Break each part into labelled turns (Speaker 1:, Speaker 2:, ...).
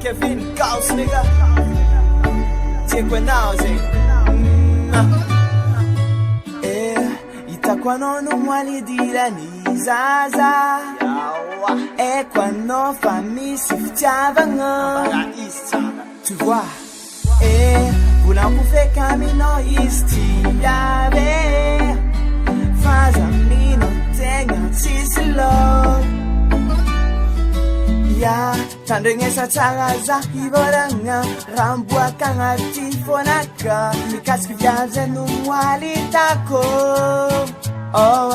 Speaker 1: Kevin Gauss, nigga. Tiekwe naoze. Itakuwa nono mwali dila ni zaza. Et quoi non famille si ftiavanga. Tu vois, voulant bouffer camino istiave. Fazamino tenga tisilo. Ya, tandengesa tsaraza iboranga. Rambua kanga tifonaka. Mikaski viaje numwali tako. Oh,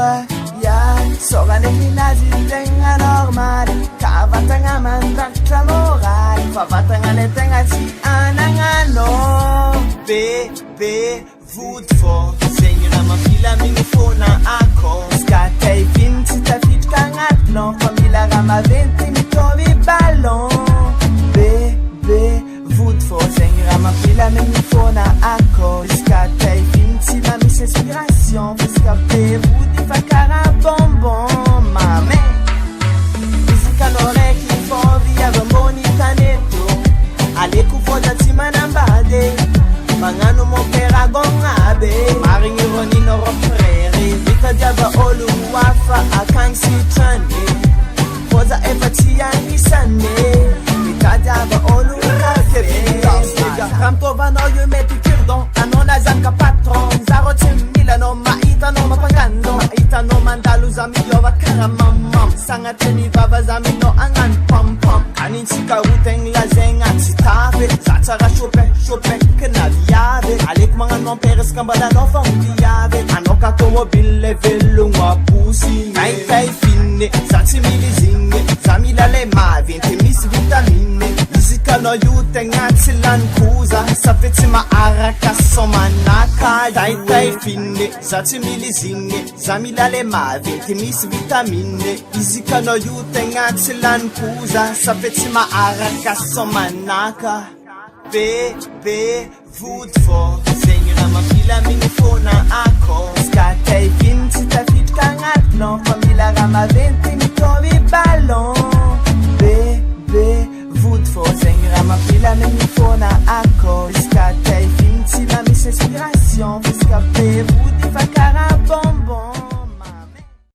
Speaker 1: ya, sogane minazi tenga normal. Kavatanga mandakla moral. Favatanga letenga si anangano. Bebe, voetvo. Zengera mafila minifona ako. Skatei vinti ta fit kangatno. Famila rama venti mitovi ballon. Bebe, voetvo. Zengera mafila minifona ako. Skatei vinti ma mis inspiration. Escape voeti fakara bonbon. Mame. Isikanore ki fovi avamboni kaneto. Aleku foda timanambade. Mangano mo pera gongabe. Maringi roni no roprere. Vita diaba olu wafa akang si chane. Foza efatia ni sane. Vita diaba olu kafe. Ramtova no you meti kirdon. Anona zanka patron. Zaro timila maita no mapagando. Maita no mandalu zami yova karamamam. Sanga teni baba zami no angan pam pam. Kanin chika uteng la zenga titafe. Zatsara shope kena viave. Alek mga non peres kambala no fondiave. Anoka tomobile velo ngwa pusi. Kai fine, zatsi mili zinge. Zamila le ma vente mis vitamine. Isika no yute ngati lan kuza. Safeti ma araka somanaka. Kai fine, zatsi mili zinge. Zamila le ma vente mis vitamine. Isika no yute ngati lan kuza. Safeti ma araka somanaka. Bebe, voetvo. Zengera mafila minifona ako. Skatei vinti ta fit kangatno. Famila rama venti mitovi ballon. Bebe, voetvo. Zengera mafila minifona ako. Skatei vinti ma mis inspiration. Escape